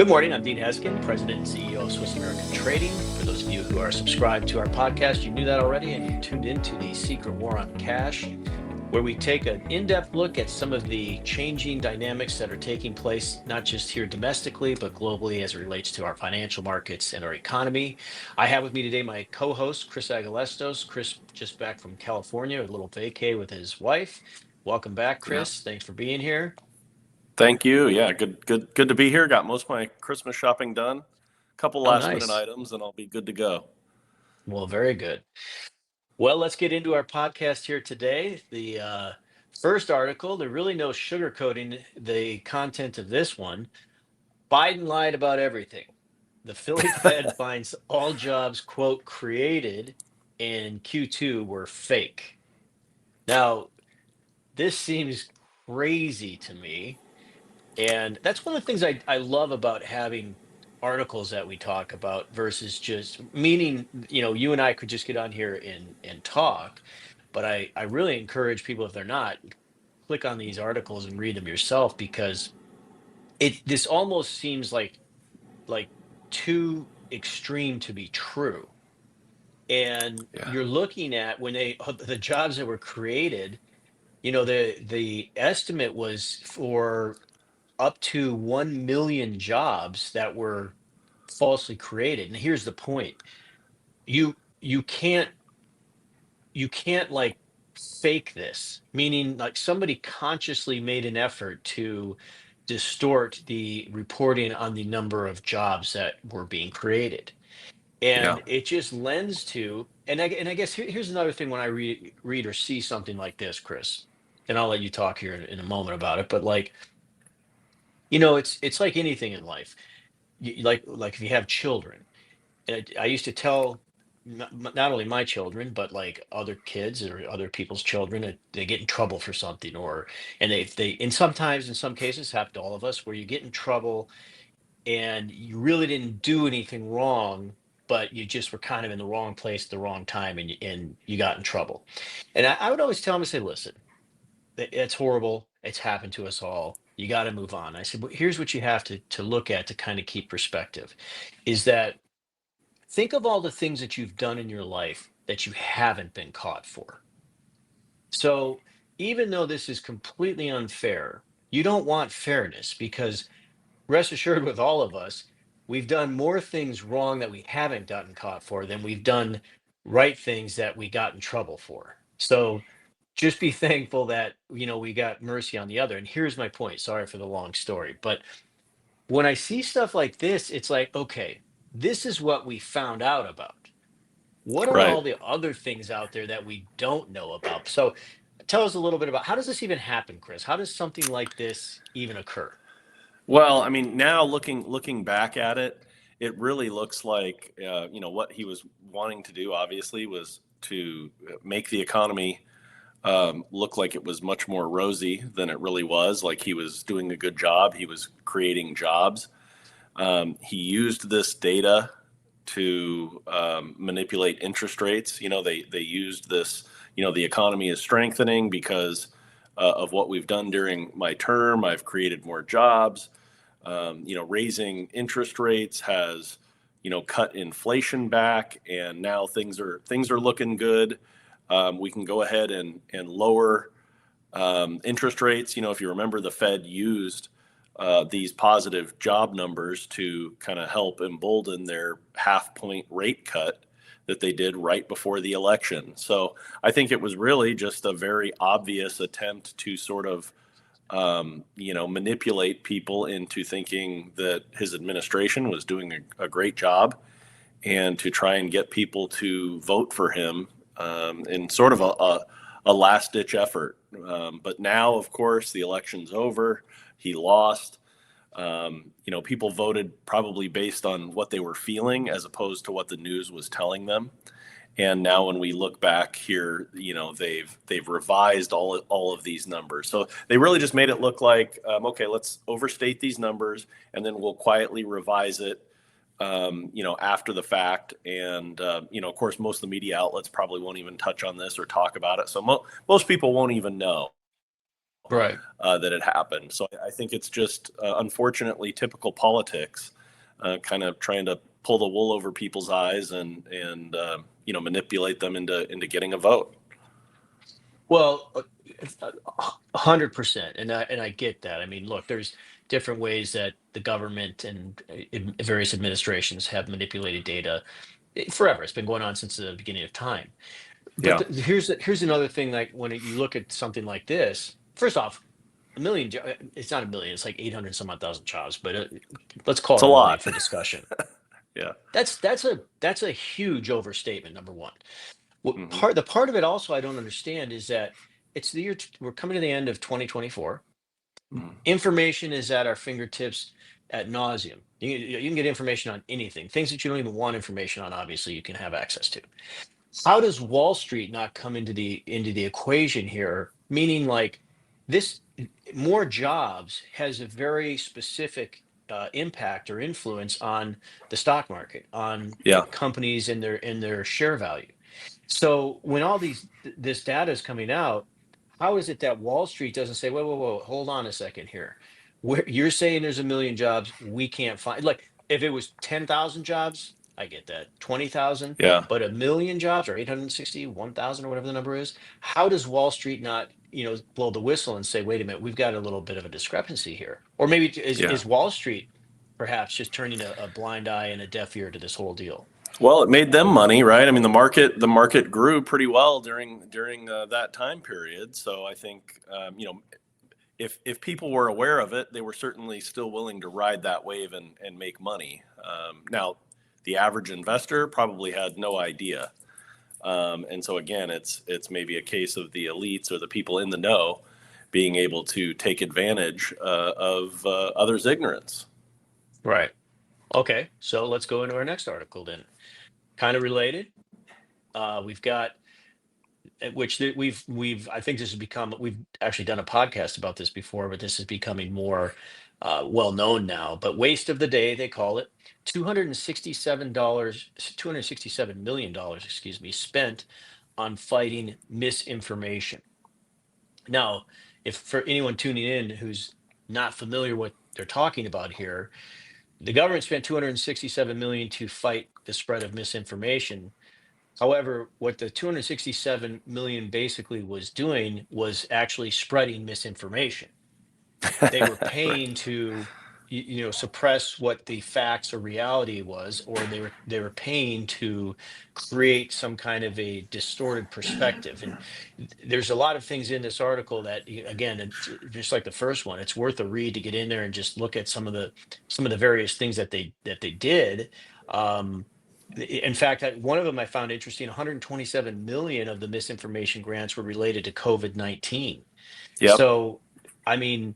Good morning. I'm Dean Heskin, President and CEO of Swiss American Trading. For those of you who are subscribed to our podcast, you knew that already, and you tuned into the Secret War on Cash, where we take an in-depth look at some of the changing dynamics that are taking place, not just here domestically, but globally as it relates to our financial markets and our economy. I have with me today my co-host, Chris Agelastos. Chris just back from California, a little vacay with his wife. Welcome back, Yeah. Chris. Thanks for being here. Thank you. Yeah, good to be here. Got most of my Christmas shopping done. Couple Oh, last minute nice. items and I'll be good to go. Well, very good. Well, let's get into our podcast here today. The first article, there really no sugarcoating the content of this one. Biden lied about everything. The Philly Fed finds all jobs, quote, created in Q2 were fake. Now, this seems crazy to me. And that's one of the things I love about having articles that we talk about versus just meaning, you and I could just get on here and talk. But I really encourage people, if they're not, click on these articles and read them yourself because this almost seems like too extreme to be true. And Yeah. you're looking at when the jobs that were created, the estimate was for up to 1 million jobs that were falsely created. And here's the point. You you can't you can't like fake this, meaning like somebody consciously made an effort to distort the reporting on the number of jobs that were being created. Yeah. And it just lends to, and I guess here's another thing when I read or see something like this, Chris, and I'll let you talk here in a moment about it, but like, it's like anything in life. Like if you have children, and I used to tell not only my children, but like other kids or other people's children, that they get in trouble for something, or and they and sometimes in some cases happen to all of us where you get in trouble and you really didn't do anything wrong, but you just were kind of in the wrong place at the wrong time, and you got in trouble. And I would always tell them, I say, listen, it's horrible. It's happened to us all. You got to move on. I said, but here's what you have to look at to kind of keep perspective, is that think of all the things that you've done in your life that you haven't been caught for. So even though this is completely unfair, you don't want fairness because rest assured with all of us, we've done more things wrong that we haven't gotten caught for than we've done right things that we got in trouble for. So just be thankful that, we got mercy on the other. And here's my point. Sorry for the long story, but when I see stuff like this, it's like, okay, this is what we found out about. What are Right. all the other things out there that we don't know about? So tell us a little bit about how does this even happen, Chris? How does something like this even occur? Well, I mean, now looking back at it, it really looks like what he was wanting to do obviously was to make the economy look like it was much more rosy than it really was. Like he was doing a good job. He was creating jobs. He used this data to manipulate interest rates. They used this. The economy is strengthening because of what we've done during my term. I've created more jobs. Raising interest rates has cut inflation back, and now things are looking good. We can go ahead and lower interest rates. If you remember, the Fed used these positive job numbers to kind of help embolden their half point rate cut that they did right before the election. So I think it was really just a very obvious attempt to sort of, manipulate people into thinking that his administration was doing a great job and to try and get people to vote for him in sort of a last ditch effort. But now, of course, the election's over. He lost. People voted probably based on what they were feeling as opposed to what the news was telling them. And now when we look back here, they've revised all of these numbers. So they really just made it look like, okay, let's overstate these numbers and then we'll quietly revise it, after the fact. And, of course, most of the media outlets probably won't even touch on this or talk about it. So most people won't even know. Right. that it happened. So I think it's just unfortunately typical politics, kind of trying to pull the wool over people's eyes and manipulate them into getting a vote. Well, 100%, and I get that. I mean, look, there's different ways that the government and various administrations have manipulated data forever. It's been going on since the beginning of time. But Yeah, here's another thing. Like when you look at something like this, first off, it's not a million. It's like 800 some odd thousand jobs, but let's call it's it a a million lot. for discussion. Yeah. That's a huge overstatement. Number one. What Hmm. part of it also I don't understand is that it's the year we're coming to the end of 2024. Hmm. Information is at our fingertips at nauseum. You can get information on anything, things that you don't even want information on. Obviously, you can have access to. How does Wall Street not come into the equation here? Meaning, like this, more jobs has a very specific impact or influence on the stock market, on Yeah. companies and their share value. So when all this data is coming out, how is it that Wall Street doesn't say, whoa, whoa, whoa, hold on a second here. Where you're saying there's a million jobs we can't find. Like if it was 10,000 jobs, I get that. 20,000, Yeah. but a million jobs or 860, 1,000 or whatever the number is, how does Wall Street not, blow the whistle and say, wait a minute, we've got a little bit of a discrepancy here? Or maybe Yeah. is Wall Street perhaps just turning a blind eye and a deaf ear to this whole deal? Well, it made them money, right? I mean, the market grew pretty well during that time period. So I think if people were aware of it, they were certainly still willing to ride that wave and make money. Now, the average investor probably had no idea, and so again, it's maybe a case of the elites or the people in the know being able to take advantage of others' ignorance. Right. Okay. So let's go into our next article then. Kind of related. We've got we've I think this has become we've actually done a podcast about this before, but this is becoming more well known now. But waste of the day, they call it. $267 million, excuse me, spent on fighting misinformation. Now, if for anyone tuning in who's not familiar what they're talking about here, the government spent 267 million to fight the spread of misinformation. However, what the 267 million basically was doing was actually spreading misinformation. They were Right. paying to suppress what the facts or reality was, or they were paying to create some kind of a distorted perspective. And there's a lot of things in this article that again, it's just like the first one, it's worth a read to get in there and just look at some of the various things that they did. um, in fact, one of them I found interesting. 127 million of the misinformation grants were related to COVID-19. Yep. So, I mean,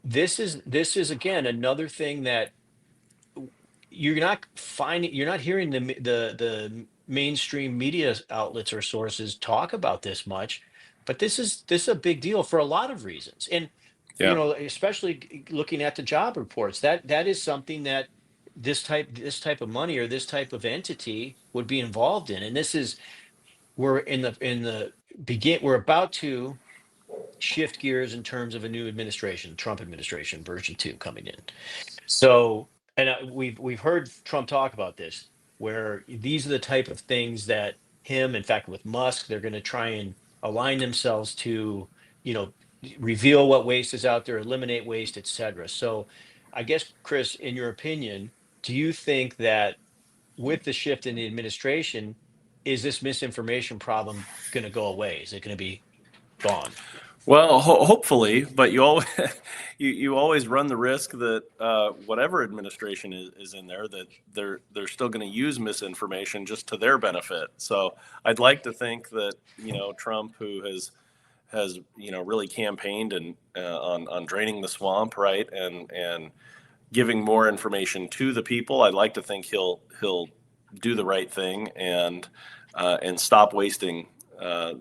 this is again another thing that you're not hearing the mainstream media outlets or sources talk about this much, but this is a big deal for a lot of reasons. And Yeah. especially looking at the job reports, that is something that this type of money or this type of entity would be involved in. And this is we're in the we're about to shift gears in terms of a new administration, Trump administration, version 2 coming in. So, and we've heard Trump talk about this, where these are the type of things that in fact, with Musk, they're going to try and align themselves to, you know, reveal what waste is out there, eliminate waste, etc. So, I guess, Chris, in your opinion, do you think that with the shift in the administration, is this misinformation problem going to go away? Is it going to be gone? Well, hopefully, but you always you always run the risk that whatever administration is in there, that they're still going to use misinformation just to their benefit. So I'd like to think that Trump, who has really campaigned and on draining the swamp, right, and giving more information to the people, I'd like to think he'll do the right thing and stop wasting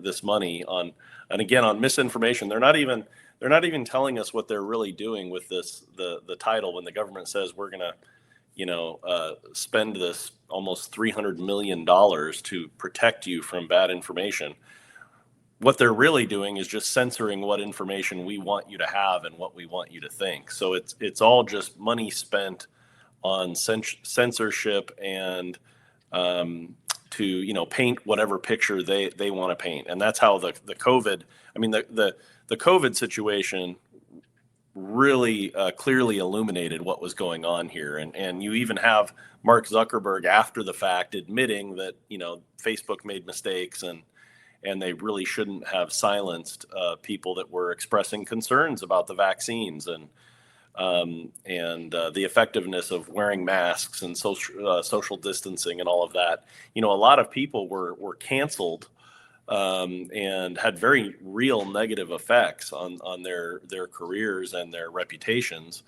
this money on, and again, on misinformation. They're not even telling us what they're really doing with the title, when the government says we're gonna spend this almost $300 million to protect you from bad information. what they're really doing is just censoring what information we want you to have and what we want you to think. So it's all just money spent on censorship and to paint whatever picture they want to paint. And that's how the COVID. I mean the COVID situation really clearly illuminated what was going on here. And you even have Mark Zuckerberg after the fact admitting that Facebook made mistakes and they really shouldn't have silenced people that were expressing concerns about the vaccines and the effectiveness of wearing masks and social distancing and all of that. A lot of people were canceled and had very real negative effects on their careers and their reputations.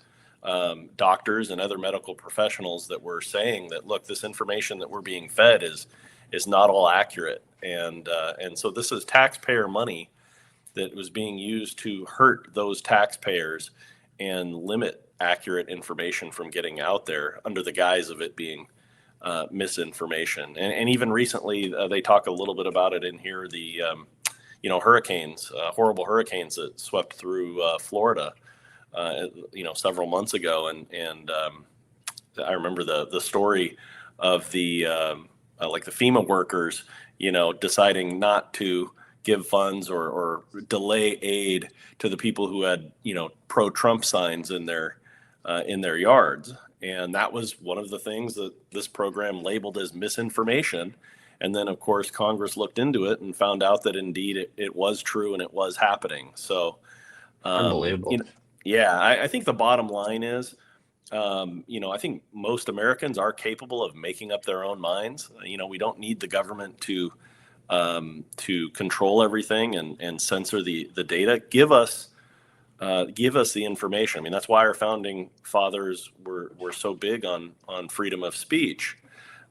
Doctors and other medical professionals that were saying that, look, this information that we're being fed is not all accurate, and so this is taxpayer money that was being used to hurt those taxpayers and limit accurate information from getting out there under the guise of it being misinformation. And even recently, they talk a little bit about it in here, the hurricanes, horrible hurricanes that swept through Florida, several months ago. And I remember the story of the like the FEMA workers, deciding not to give funds or delay aid to the people who had, pro-Trump signs in their yards. And that was one of the things that this program labeled as misinformation. And then, of course, Congress looked into it and found out that indeed it was true and it was happening. So, Unbelievable. yeah, I think the bottom line is, I think most Americans are capable of making up their own minds. We don't need the government to control everything and censor the data. Give us the information. I mean, that's why our founding fathers were so big on freedom of speech,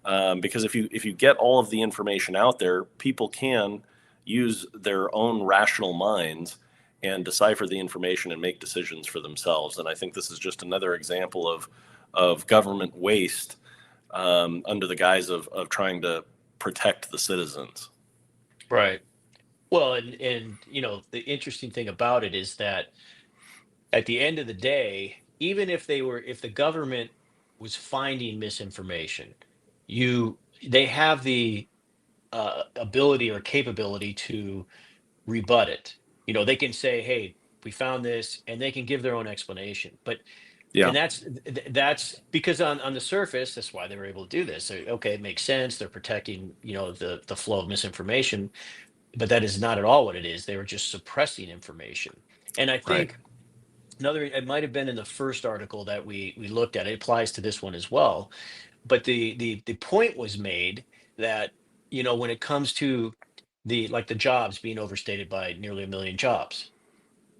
because if you get all of the information out there, people can use their own rational minds and decipher the information and make decisions for themselves. And I think this is just another example of government waste under the guise of trying to protect the citizens. Right. Well, and the interesting thing about it is that at the end of the day, even if the government was finding misinformation, they have the ability or capability to rebut it. They can say, "Hey, we found this," and they can give their own explanation. But Yeah, and that's because on the surface, that's why they were able to do this. Okay, it makes sense. They're protecting, the flow of misinformation, but that is not at all what it is. They were just suppressing information. And I right. think it might have been in the first article that we looked at. It applies to this one as well. But the point was made that when it comes to the jobs being overstated by nearly 1 million jobs,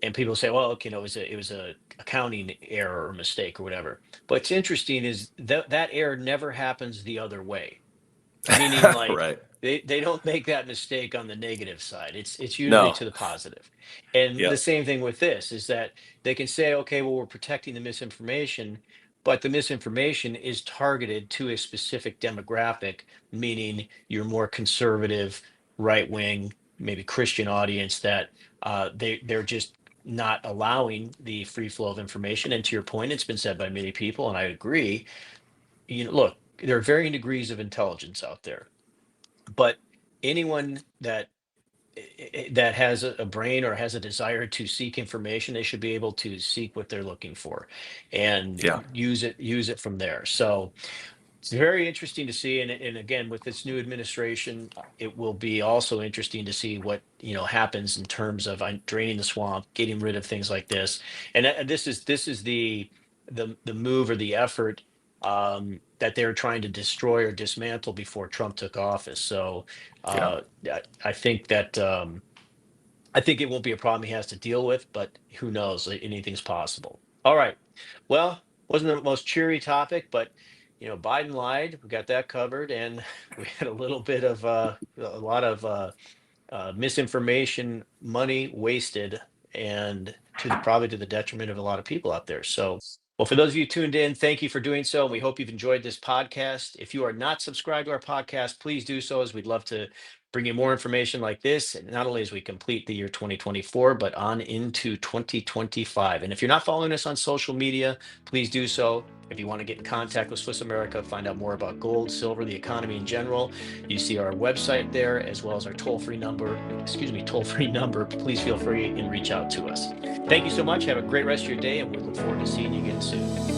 and people say, well, okay, it was a accounting error or mistake or whatever. But what's interesting is that error never happens the other way, meaning like Right. they don't make that mistake on the negative side. It's usually No. to the positive. And the Yep. same thing with this is that they can say, okay, well, we're protecting the misinformation, but the misinformation is targeted to a specific demographic, meaning your more conservative, right wing, maybe Christian audience that they're just not allowing the free flow of information. And to your point, it's been said by many people, and I agree. Look, there are varying degrees of intelligence out there, but anyone that has a brain or has a desire to seek information, they should be able to seek what they're looking for and Yeah. use it from there. So it's very interesting to see. And again, with this new administration, it will be also interesting to see what happens in terms of draining the swamp, getting rid of things like this. And this is the move or the effort that they were trying to destroy or dismantle before Trump took office. So Yeah. I think that I think it won't be a problem he has to deal with, but who knows? Anything's possible. All right. Well, wasn't the most cheery topic, but Biden lied. We got that covered, and we had a little bit of a lot of misinformation, money wasted, and probably to the detriment of a lot of people out there. So, well, for those of you tuned in, thank you for doing so. We hope you've enjoyed this podcast. If you are not subscribed to our podcast, please do so, as we'd love to bring you more information like this, and not only as we complete the year 2024, but on into 2025. And if you're not following us on social media, please do so. If you want to get in contact with Swiss America, find out more about gold, silver, the economy in general, you see our website there, as well as our toll-free number. Excuse me, toll-free number. Please feel free and reach out to us. Thank you so much. Have a great rest of your day, and we look forward to seeing you again soon.